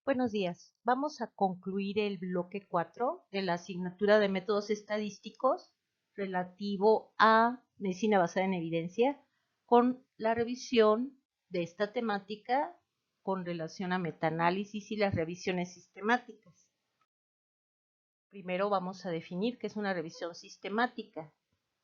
Buenos días. Vamos a concluir el bloque 4 de la asignatura de métodos estadísticos relativo a medicina basada en evidencia con la revisión de esta temática con relación a metaanálisis y las revisiones sistemáticas. Primero vamos a definir qué es una revisión sistemática.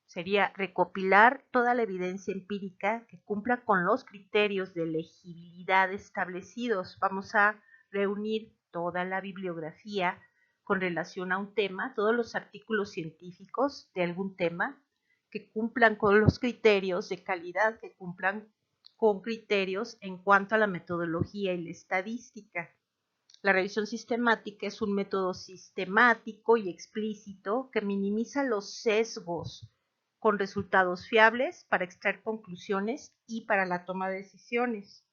Sería recopilar toda la evidencia empírica que cumpla con los criterios de elegibilidad establecidos. Vamos a reunir toda la bibliografía con relación a un tema, todos los artículos científicos de algún tema que cumplan con los criterios de calidad, que cumplan con criterios en cuanto a la metodología y la estadística. La revisión sistemática es un método sistemático y explícito que minimiza los sesgos con resultados fiables para extraer conclusiones y para la toma de decisiones.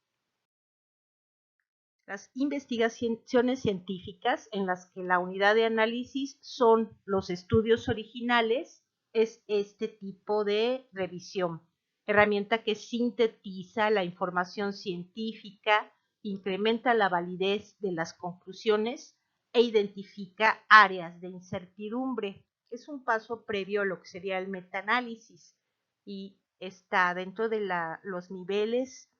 Las investigaciones científicas en las que la unidad de análisis son los estudios originales es este tipo de revisión, herramienta que sintetiza la información científica, incrementa la validez de las conclusiones e identifica áreas de incertidumbre. Es un paso previo a lo que sería el metaanálisis y está dentro de los niveles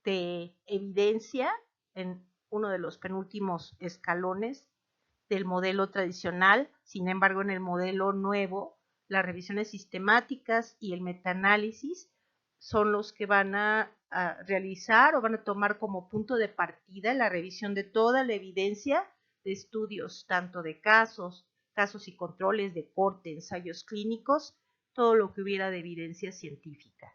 de evidencia en uno de los penúltimos escalones del modelo tradicional. Sin embargo, en el modelo nuevo, las revisiones sistemáticas y el metaanálisis son los que van a realizar o van a tomar como punto de partida la revisión de toda la evidencia de estudios, tanto de casos y controles de corte, ensayos clínicos, todo lo que hubiera de evidencia científica.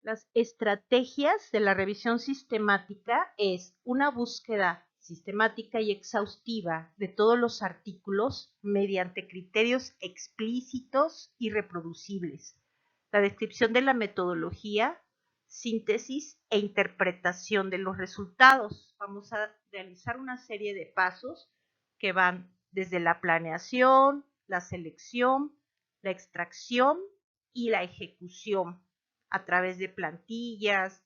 Las estrategias de la revisión sistemática es una búsqueda sistemática y exhaustiva de todos los artículos mediante criterios explícitos y reproducibles, la descripción de la metodología, síntesis e interpretación de los resultados. Vamos a realizar una serie de pasos que van desde la planeación, la selección, la extracción y la ejecución a través de plantillas,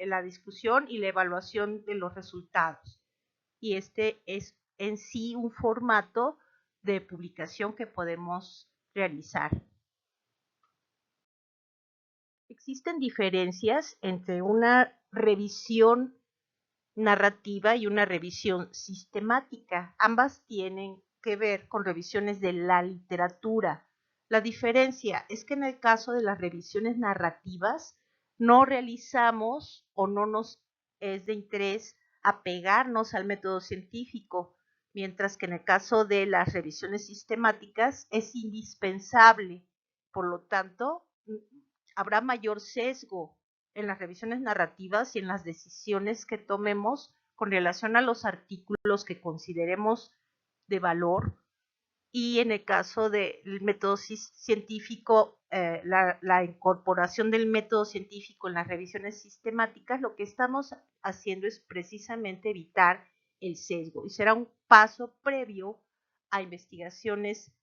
la discusión y la evaluación de los resultados. Y este es en sí un formato de publicación que podemos realizar. Existen diferencias entre una revisión narrativa y una revisión sistemática. Ambas tienen que ver con revisiones de la literatura. La diferencia es que en el caso de las revisiones narrativas no realizamos o no nos es de interés apegarnos al método científico, mientras que en el caso de las revisiones sistemáticas es indispensable. Por lo tanto, habrá mayor sesgo en las revisiones narrativas y en las decisiones que tomemos con relación a los artículos que consideremos de valor. Y en el caso del método científico, la incorporación del método científico en las revisiones sistemáticas, lo que estamos haciendo es precisamente evitar el sesgo y será un paso previo a investigaciones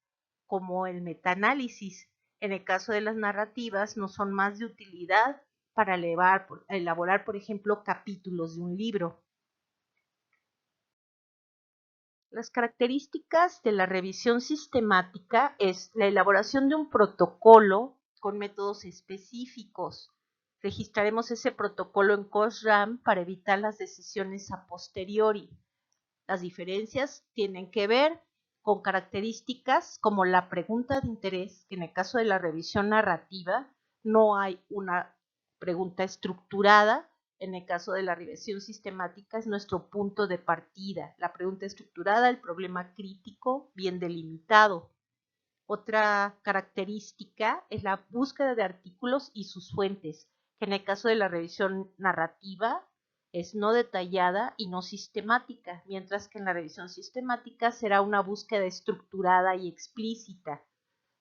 como el metaanálisis. En el caso de las narrativas, no son más de utilidad para elaborar, por ejemplo, capítulos de un libro. Las características de la revisión sistemática es la elaboración de un protocolo con métodos específicos. Registraremos ese protocolo en COSRAM para evitar las decisiones a posteriori. Las diferencias tienen que ver con características como la pregunta de interés, que en el caso de la revisión narrativa no hay una pregunta estructurada. En el caso de la revisión sistemática es nuestro punto de partida. La pregunta estructurada, el problema crítico bien delimitado. Otra característica es la búsqueda de artículos y sus fuentes, que en el caso de la revisión narrativa es no detallada y no sistemática, mientras que en la revisión sistemática será una búsqueda estructurada y explícita.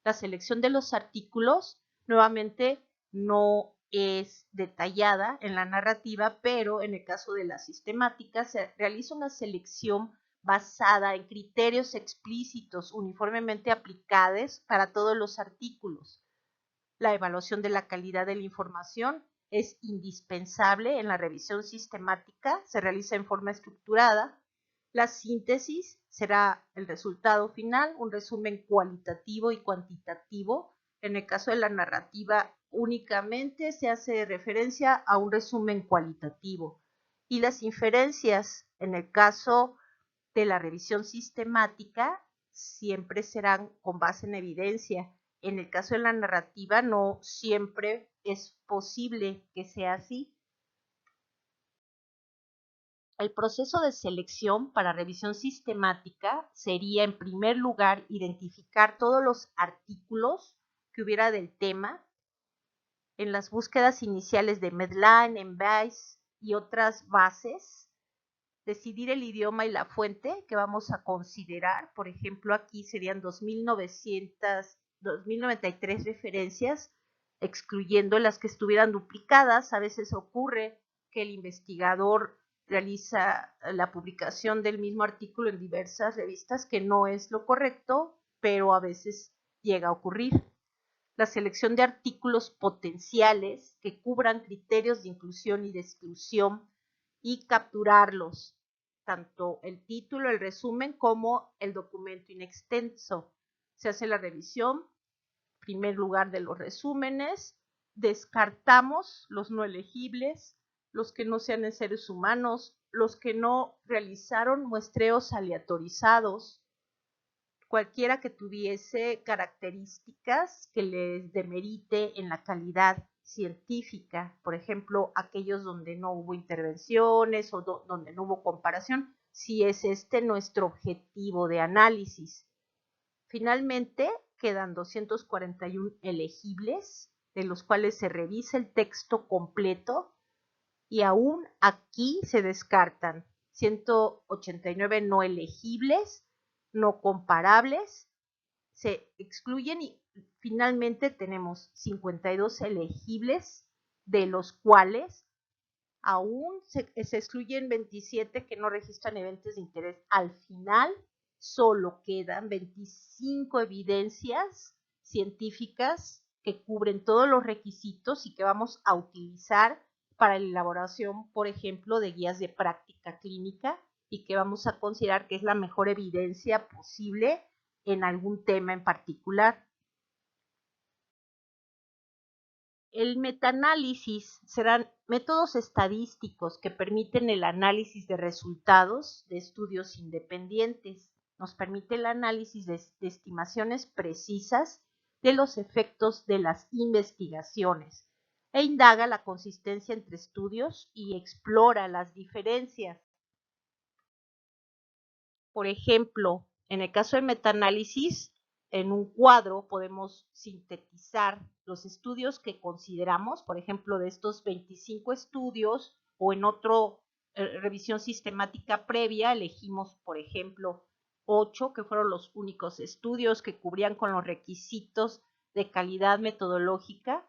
La selección de los artículos nuevamente no es detallada en la narrativa, pero en el caso de la sistemática se realiza una selección basada en criterios explícitos uniformemente aplicados para todos los artículos. La evaluación de la calidad de la información es indispensable en la revisión sistemática, se realiza en forma estructurada. La síntesis será el resultado final, un resumen cualitativo y cuantitativo. En el caso de la narrativa, únicamente se hace referencia a un resumen cualitativo. Y las inferencias, en el caso de la revisión sistemática, siempre serán con base en evidencia. En el caso de la narrativa, no siempre es posible que sea así. El proceso de selección para revisión sistemática sería, en primer lugar, identificar todos los artículos que hubiera del tema en las búsquedas iniciales de Medline, Embase y otras bases. Decidir el idioma y la fuente que vamos a considerar. Por ejemplo, aquí serían 2093 referencias, excluyendo las que estuvieran duplicadas. A veces ocurre que el investigador realiza la publicación del mismo artículo en diversas revistas, que no es lo correcto, pero a veces llega a ocurrir. La selección de artículos potenciales que cubran criterios de inclusión y de exclusión y capturarlos, tanto el título, el resumen, como el documento in extenso. Se hace la revisión, en primer lugar, de los resúmenes, descartamos los no elegibles, los que no sean en seres humanos, los que no realizaron muestreos aleatorizados, cualquiera que tuviese características que les demerite en la calidad científica, por ejemplo, aquellos donde no hubo intervenciones o donde no hubo comparación, si es este nuestro objetivo de análisis. Finalmente, quedan 241 elegibles, de los cuales se revisa el texto completo y aún aquí se descartan 189 no elegibles, no comparables, se excluyen y finalmente tenemos 52 elegibles, de los cuales aún se excluyen 27 que no registran eventos de interés. Al final solo quedan 25 evidencias científicas que cubren todos los requisitos y que vamos a utilizar para la elaboración, por ejemplo, de guías de práctica clínica y que vamos a considerar que es la mejor evidencia posible en algún tema en particular. El metaanálisis serán métodos estadísticos que permiten el análisis de resultados de estudios independientes. Nos permite el análisis de estimaciones precisas de los efectos de las investigaciones e indaga la consistencia entre estudios y explora las diferencias. Por ejemplo, en el caso del metaanálisis, en un cuadro podemos sintetizar los estudios que consideramos, por ejemplo, de estos 25 estudios, o en otra revisión sistemática previa elegimos, por ejemplo, 8, que fueron los únicos estudios que cubrían con los requisitos de calidad metodológica,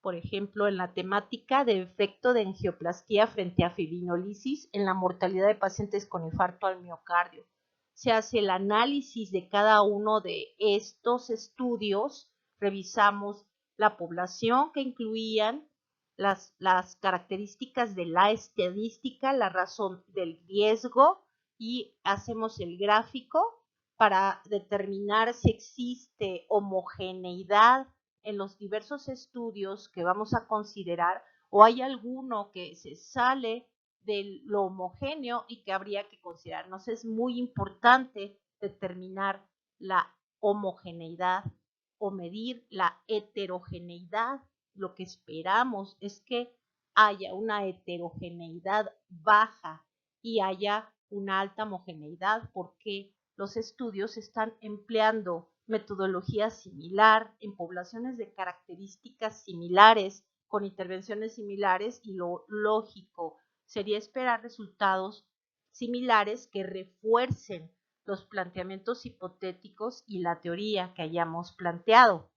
por ejemplo, en la temática de efecto de angioplastía frente a fibrinolisis en la mortalidad de pacientes con infarto al miocardio. Se hace el análisis de cada uno de estos estudios, revisamos la población que incluían, las características de la estadística, la razón del riesgo y hacemos el gráfico para determinar si existe homogeneidad en los diversos estudios que vamos a considerar o hay alguno que se sale de lo homogéneo y que habría que considerarnos. Es muy importante determinar la homogeneidad o medir la heterogeneidad. Lo que esperamos es que haya una heterogeneidad baja y haya una alta homogeneidad, porque los estudios están empleando metodología similar en poblaciones de características similares, con intervenciones similares, y lo lógico sería esperar resultados similares que refuercen los planteamientos hipotéticos y la teoría que hayamos planteado.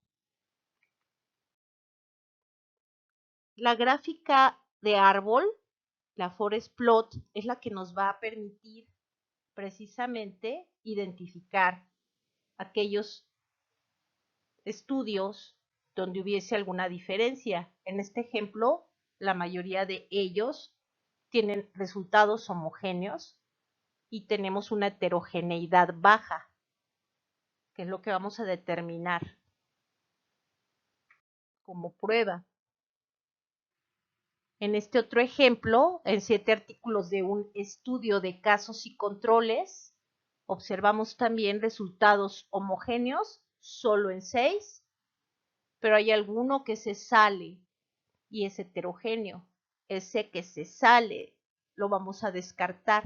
La gráfica de árbol, la forest plot, es la que nos va a permitir precisamente identificar aquellos estudios donde hubiese alguna diferencia. En este ejemplo la mayoría de ellos tienen resultados homogéneos y tenemos una heterogeneidad baja, que es lo que vamos a determinar como prueba. En este otro ejemplo, en 7 artículos de un estudio de casos y controles, observamos también resultados homogéneos solo en 6, pero hay alguno que se sale y es heterogéneo. Ese que se sale lo vamos a descartar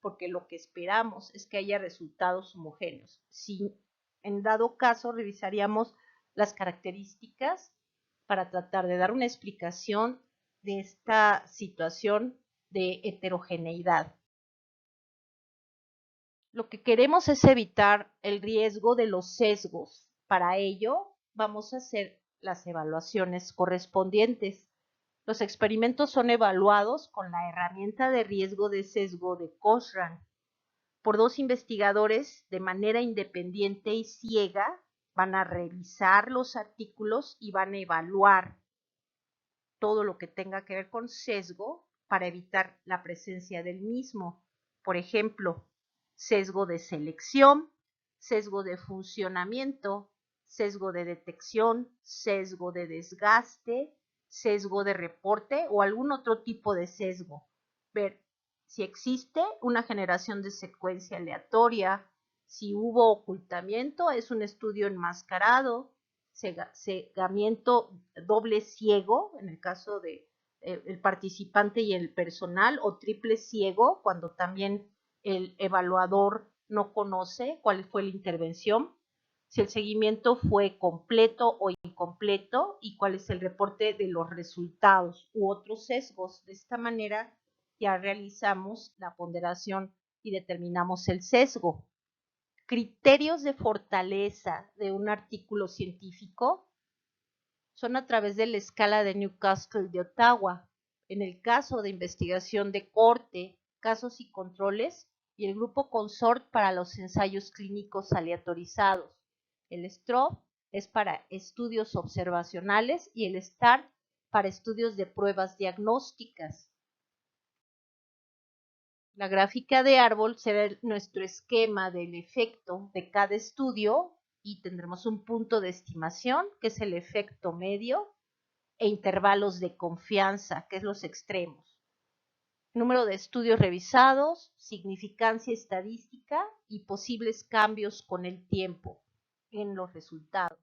porque lo que esperamos es que haya resultados homogéneos. Si en dado caso revisaríamos las características para tratar de dar una explicación de esta situación de heterogeneidad. Lo que queremos es evitar el riesgo de los sesgos. Para ello, vamos a hacer las evaluaciones correspondientes. Los experimentos son evaluados con la herramienta de riesgo de sesgo de Cochrane por 2 investigadores de manera independiente y ciega. Van a revisar los artículos y van a evaluar todo lo que tenga que ver con sesgo para evitar la presencia del mismo. Por ejemplo, sesgo de selección, sesgo de funcionamiento, sesgo de detección, sesgo de desgaste, sesgo de reporte o algún otro tipo de sesgo. Ver si existe una generación de secuencia aleatoria, si hubo ocultamiento, es un estudio enmascarado, cegamiento doble ciego, en el caso de el participante y el personal, o triple ciego, cuando también el evaluador no conoce cuál fue la intervención, si el seguimiento fue completo o incompleto y cuál es el reporte de los resultados u otros sesgos. De esta manera ya realizamos la ponderación y determinamos el sesgo. Criterios de fortaleza de un artículo científico son a través de la escala de Newcastle de Ottawa. En el caso de investigación de corte, casos y controles, y el grupo Consort para los ensayos clínicos aleatorizados. El STROB es para estudios observacionales y el STAR para estudios de pruebas diagnósticas. La gráfica de árbol será nuestro esquema del efecto de cada estudio y tendremos un punto de estimación, que es el efecto medio, e intervalos de confianza, que es los extremos. Número de estudios revisados, significancia estadística y posibles cambios con el tiempo en los resultados.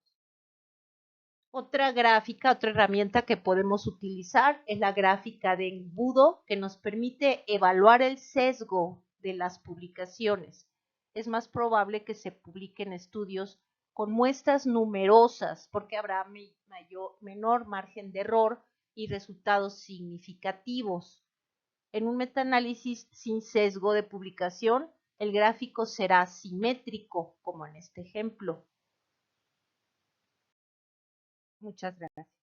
Otra gráfica, otra herramienta que podemos utilizar es la gráfica de embudo, que nos permite evaluar el sesgo de las publicaciones. Es más probable que se publiquen estudios con muestras numerosas porque habrá menor margen de error y resultados significativos. En un metaanálisis sin sesgo de publicación, el gráfico será simétrico, como en este ejemplo. Muchas gracias.